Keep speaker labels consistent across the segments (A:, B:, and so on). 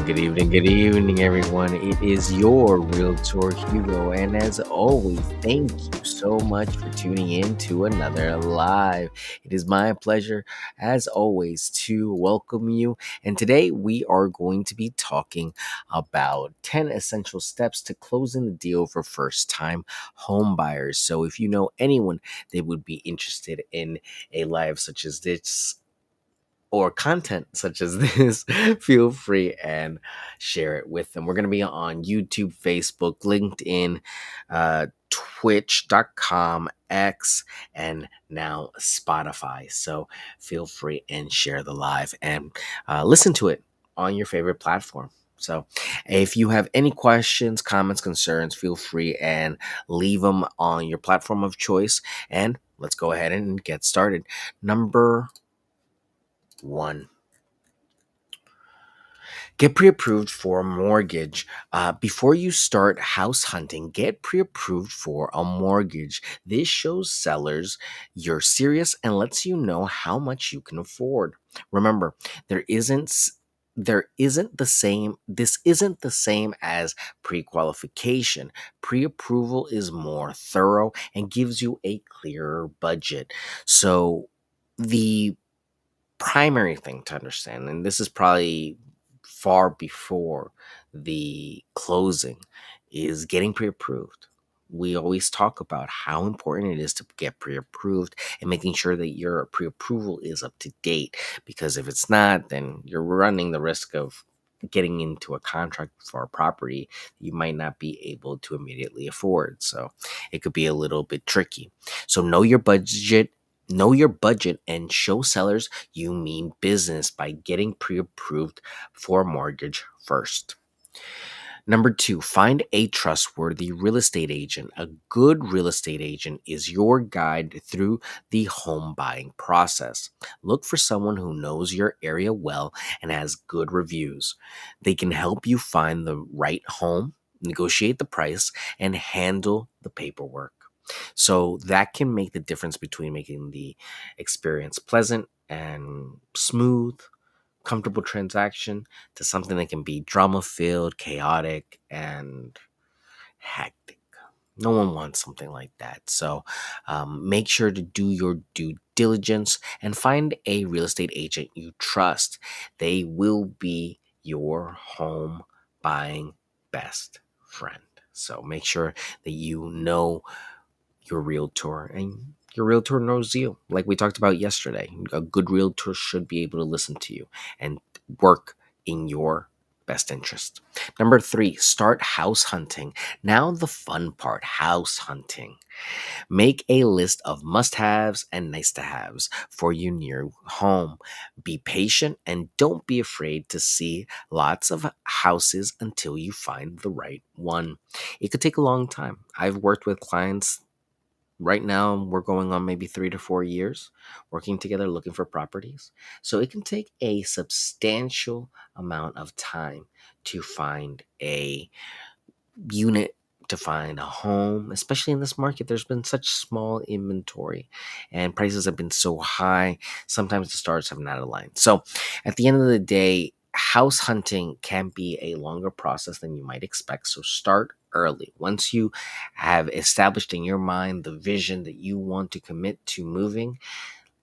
A: Good evening, everyone. It is your Realtor Hugo, and as always, thank you so much for tuning in to another live. It is my pleasure, as always, to welcome you. And today we are going to be talking about 10 essential steps to closing the deal for first time home buyers. So, if you know anyone that would be interested in a live such as this, or content such as this, feel free and share it with them. We're going to be on YouTube, Facebook, LinkedIn, Twitch.com, X, and now Spotify. So feel free and share the live and listen to it on your favorite platform. So, if you have any questions, comments, concerns, feel free and leave them on your platform of choice. And let's go ahead and get started. Number one, get pre approved for a mortgage. Before you start house hunting, get pre approved for a mortgage. This shows sellers you're serious and lets you know how much you can afford. Remember, there isn't. There isn't the same, this isn't the same as pre qualification. Pre approval is more thorough and gives you a clearer budget. So, the primary thing to understand, and this is probably far before the closing, is getting pre approved. We always talk about how important it is to get pre approved and making sure that your pre approval is up to date. Because if it's not, then you're running the risk of getting into a contract for a property you might not be able to immediately afford. So it could be a little bit tricky. So know your budget and show sellers you mean business by getting pre-approved for a mortgage first. Number two, find a trustworthy real estate agent. A good real estate agent is your guide through the home buying process. Look for someone who knows your area well and has good reviews. They can help you find the right home, negotiate the price, and handle the paperwork. So that can make the difference between making the experience pleasant and smooth, comfortable transaction to something that can be drama filled, chaotic, and hectic. No one wants something like that. So make sure to do your due diligence and find a real estate agent you trust. They will be your home buying best friend. So make sure that you know your realtor and your realtor knows you. Like we talked about yesterday, a good realtor should be able to listen to you and work in your best interest. Number three, start house hunting. Now, the fun part, house hunting. Make a list of must haves and nice to haves for your new home. Be patient and don't be afraid to see lots of houses until you find the right one. It could take a long time. I've worked with clients. Right now, we're going on maybe 3 to 4 years working together looking for properties. So it can take a substantial amount of time to find a unit, to find a home, especially in this market. There's been such small inventory and prices have been so high. Sometimes the stars have not aligned. So at the end of the day, house hunting can be a longer process than you might expect. So start early. Once you have established in your mind the vision that you want to commit to moving,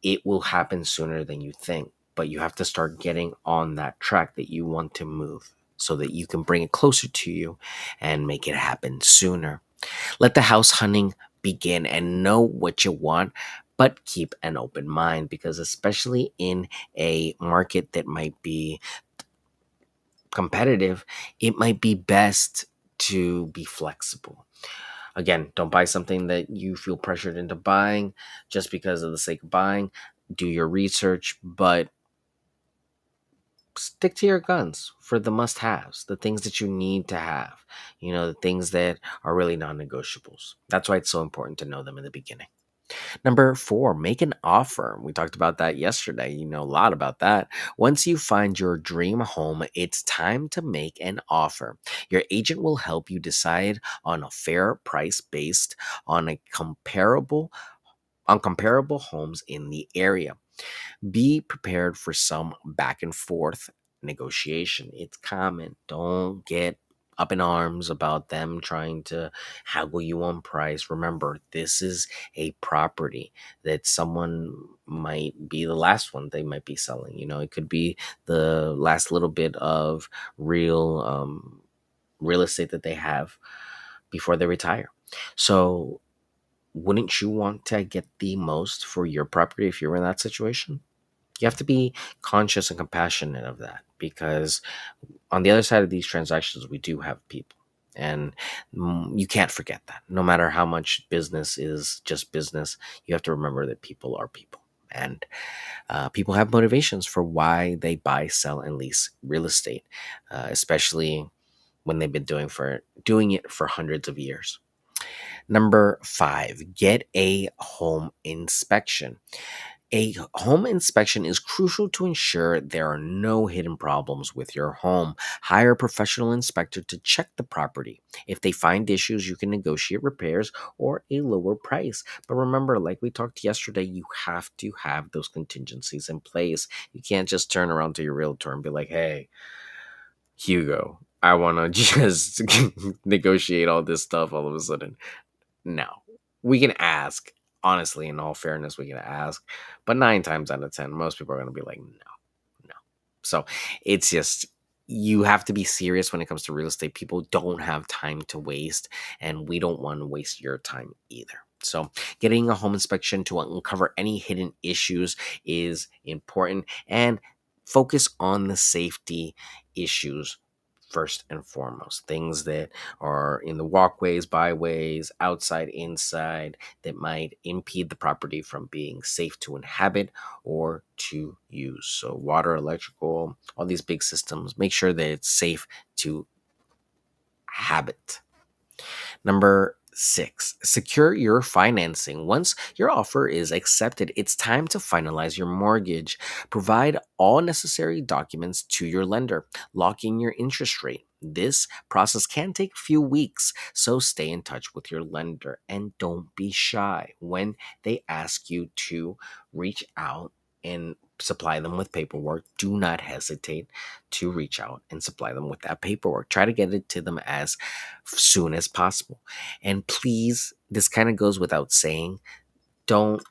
A: it will happen sooner than you think. But you have to start getting on that track that you want to move so that you can bring it closer to you and make it happen sooner. Let the house hunting begin and know what you want, but keep an open mind, because especially in a market that might be competitive, it might be best to be flexible. Again, don't buy something that you feel pressured into buying just because of the sake of buying. Do your research, but stick to your guns for the must haves, the things that you need to have, the things that are really non negotiables. That's why it's so important to know them in the beginning. Number four, make an offer. We talked about that yesterday. You know a lot about that. Once you find your dream home, it's time to make an offer. Your agent will help you decide on a fair price based on comparable homes in the area. Be prepared for some back and forth negotiation. It's common. Don't get up in arms about them trying to haggle you on price. Remember, this is a property that someone might be the last one they might be selling. It could be the last little bit of real real estate that they have before they retire. So, wouldn't you want to get the most for your property if you're in that situation? You have to be conscious and compassionate of that, because on the other side of these transactions, we do have people. And you can't forget that. No matter how much business is just business, you have to remember that people are people. And people have motivations for why they buy, sell, and lease real estate, especially when they've been doing it for hundreds of years. Number 5, get a home inspection. A home inspection is crucial to ensure there are no hidden problems with your home. Hire a professional inspector to check the property. If they find issues, you can negotiate repairs or a lower price. But remember, like we talked yesterday, you have to have those contingencies in place. You can't just turn around to your realtor and be like, hey, Hugo, I want to just negotiate all this stuff all of a sudden. No. We can ask. Honestly, in all fairness, we can ask. But 9 times out of 10, most people are going to be like, no, no. So it's just, you have to be serious when it comes to real estate. People don't have time to waste, and we don't want to waste your time either. So, getting a home inspection to uncover any hidden issues is important, and focus on the safety issues first and foremost. Things that are in the walkways, byways, outside, inside, that might impede the property from being safe to inhabit or to use. So, water, electrical, all these big systems, make sure that it's safe to habit. Number 6, secure your financing. Once your offer is accepted, it's time to finalize your mortgage. Provide all necessary documents to your lender. Lock in your interest rate. This process can take a few weeks, so stay in touch with your lender and don't be shy when they ask you to reach out and supply them with paperwork. Do not hesitate to reach out and supply them with that paperwork. Try to get it to them as soon as possible. And please, this kind of goes without saying, don't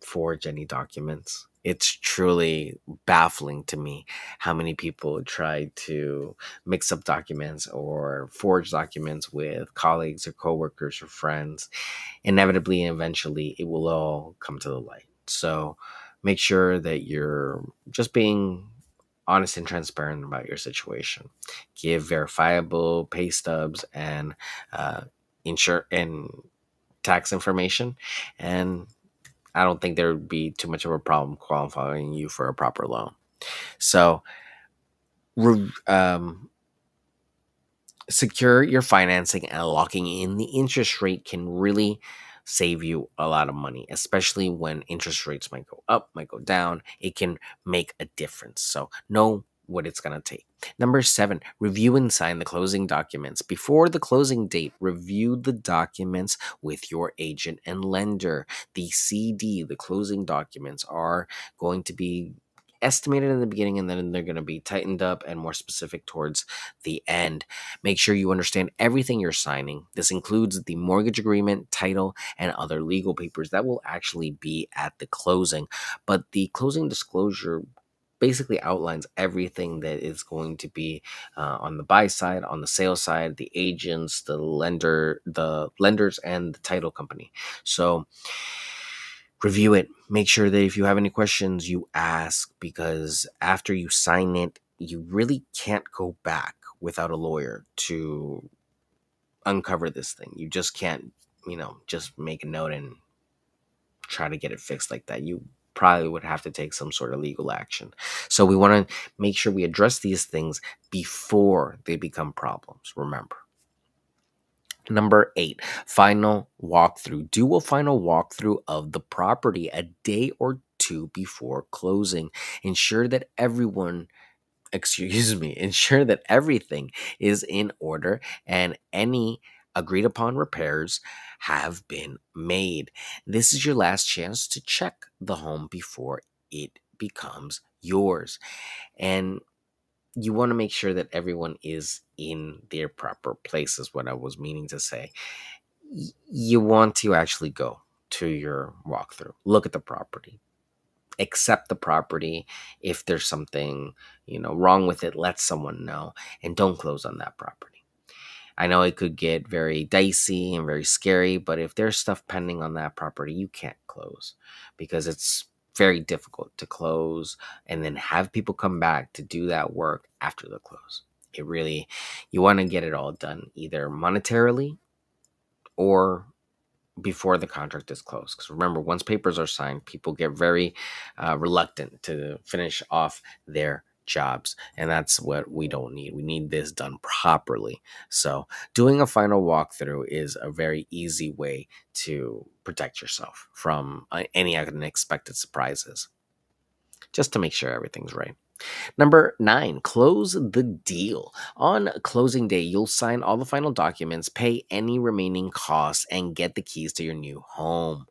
A: forge any documents. It's truly baffling to me how many people try to mix up documents or forge documents with colleagues or coworkers or friends. Inevitably and eventually, it will all come to the light. So make sure that you're just being honest and transparent about your situation. Give verifiable pay stubs and insure and tax information, and I don't think there would be too much of a problem qualifying you for a proper loan. So, re- um, secure your financing and locking in the interest rate can really save you a lot of money, especially when interest rates might go up, might go down. It can make a difference. So know what it's going to take. Number 7, review and sign the closing documents. Before the closing date, review the documents with your agent and lender. The CD, the closing documents, are going to be estimated in the beginning, and then they're going to be tightened up and more specific towards the end. Make sure you understand everything you're signing. This includes the mortgage agreement, title, and other legal papers that will actually be at the closing. But the closing disclosure basically outlines everything that is going to be on the buy side, on the sale side, the agents, the lenders, and the title company. So review it. Make sure that if you have any questions, you ask, because after you sign it, you really can't go back without a lawyer to uncover this thing. You just can't, just make a note and try to get it fixed like that. You probably would have to take some sort of legal action. So we want to make sure we address these things before they become problems. Remember. Number 8, final walkthrough. Do a final walkthrough of the property a day or two before closing. Ensure that ensure that everything is in order and any agreed upon repairs have been made. This is your last chance to check the home before it becomes yours. And you want to make sure that everyone is in their proper place, is what I was meaning to say. You want to actually go to your walkthrough, look at the property, accept the property. If there's something, wrong with it, let someone know, and don't close on that property. I know it could get very dicey and very scary, but if there's stuff pending on that property, you can't close, because it's very difficult to close and then have people come back to do that work after the close. It really, you want to get it all done either monetarily or before the contract is closed. Because remember, once papers are signed, people get very reluctant to finish off their jobs. And that's what we don't need. We need this done properly. So, doing a final walkthrough is a very easy way to protect yourself from any unexpected surprises, just to make sure everything's right. Number 9, close the deal. On closing day, you'll sign all the final documents, pay any remaining costs, and get the keys to your new home.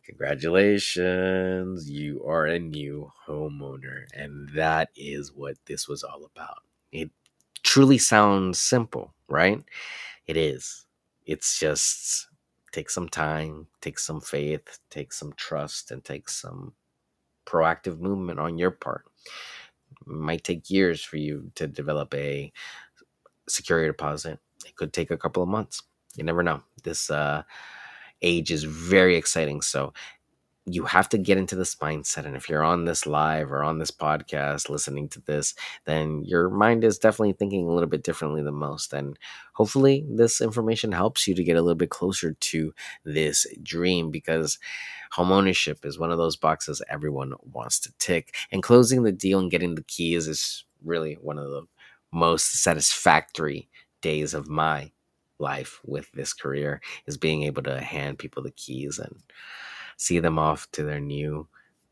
A: Congratulations, you are a new homeowner. And that is what this was all about. It truly sounds simple, right? It is. It's just take some time, take some faith, take some trust, and take some proactive movement on your part. Might take years for you to develop a security deposit. It could take a couple of months. You never know. This age is very exciting. So you have to get into this mindset. And if you're on this live or on this podcast listening to this, then your mind is definitely thinking a little bit differently than most. And hopefully this information helps you to get a little bit closer to this dream, because homeownership is one of those boxes everyone wants to tick. And closing the deal and getting the keys is really one of the most satisfactory days of my life with this career, is being able to hand people the keys and see them off to their new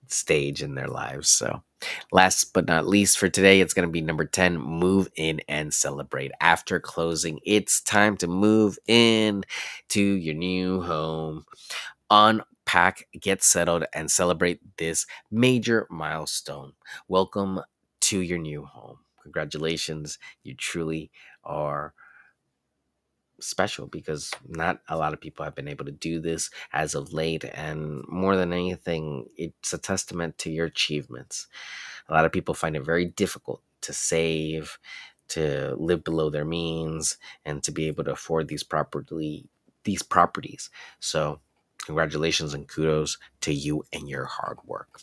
A: stage in their lives. So, last but not least for today, it's going to be number 10, move in and celebrate. After closing, it's time to move in to your new home. Unpack, get settled, and celebrate this major milestone. Welcome to your new home. Congratulations. You truly are special, because not a lot of people have been able to do this as of late. And more than anything, it's a testament to your achievements. A lot of people find it very difficult to save, to live below their means, and to be able to afford these properties. So congratulations and kudos to you and your hard work.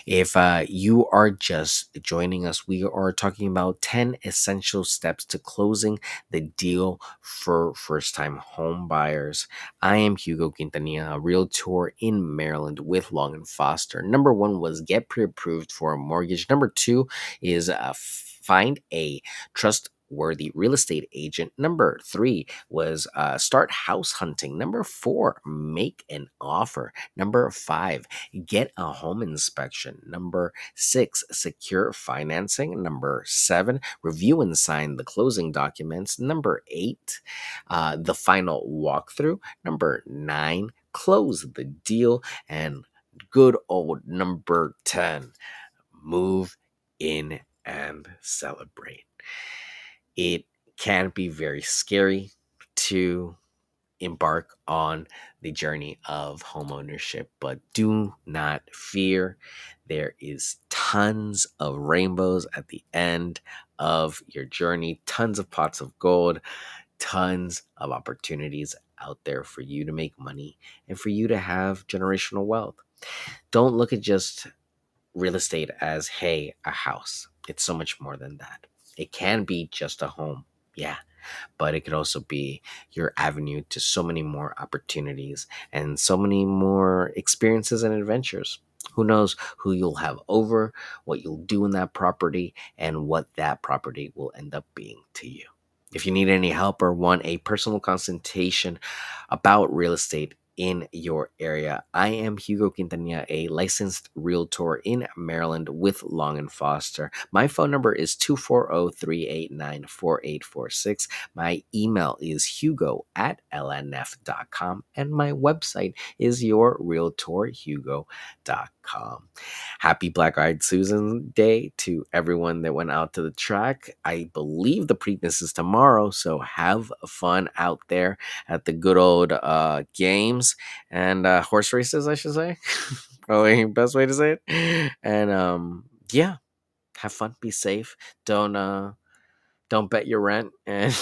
A: If you are just joining us, we are talking about 10 essential steps to closing the deal for first time home buyers. I am Hugo Quintanilla, a realtor in Maryland with Long and Foster. Number 1 was get pre approved for a mortgage. Number 2 is find a trustworthy real estate agent. Number 3 was start house hunting. Number 4, make an offer. Number 5, get a home inspection. Number 6, secure financing. Number 7, review and sign the closing documents. Number 8, the final walkthrough. Number 9, close the deal. And good old number 10, move in and celebrate. It can be very scary to embark on the journey of homeownership, but do not fear. There is tons of rainbows at the end of your journey, tons of pots of gold, tons of opportunities out there for you to make money and for you to have generational wealth. Don't look at just real estate as, hey, a house. It's so much more than that. It can be just a home. Yeah, but it could also be your avenue to so many more opportunities and so many more experiences and adventures. Who knows who you'll have over, what you'll do in that property, and what that property will end up being to you. If you need any help or want a personal consultation about real estate in your area, I am Hugo Quintanilla, a licensed realtor in Maryland with Long and Foster. My phone number is 240-389-4846. My email is hugo@lnf.com, and my website is yourrealtorhugo.com. Happy Black Eyed Susan Day to everyone that went out to the track. I believe the Preakness is tomorrow, so have fun out there at the good old games and horse races, I should say. Probably best way to say it. And yeah, have fun, be safe. Don't bet your rent, and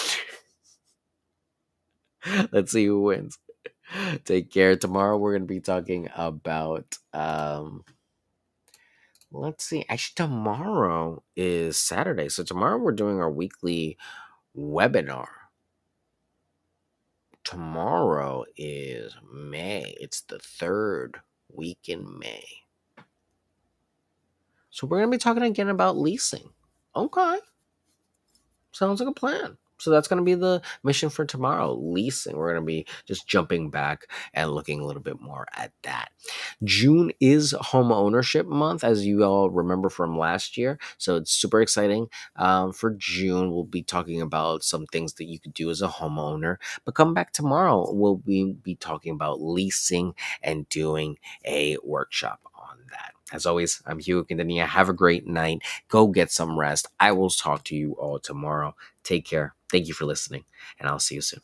A: let's see who wins. Take care. Tomorrow we're gonna be talking about let's see. Actually, tomorrow is Saturday. So tomorrow we're doing our weekly webinar. Tomorrow is May. It's the third week in May. So we're gonna be talking again about leasing. Okay. Sounds like a plan. So that's going to be the mission for tomorrow, leasing. We're going to be just jumping back and looking a little bit more at that. June is home ownership month, as you all remember from last year. So it's super exciting. For June, we'll be talking about some things that you could do as a homeowner. But come back tomorrow, we'll be talking about leasing and doing a workshop on that. As always, I'm Hugo Quintanilla. Have a great night. Go get some rest. I will talk to you all tomorrow. Take care. Thank you for listening, and I'll see you soon.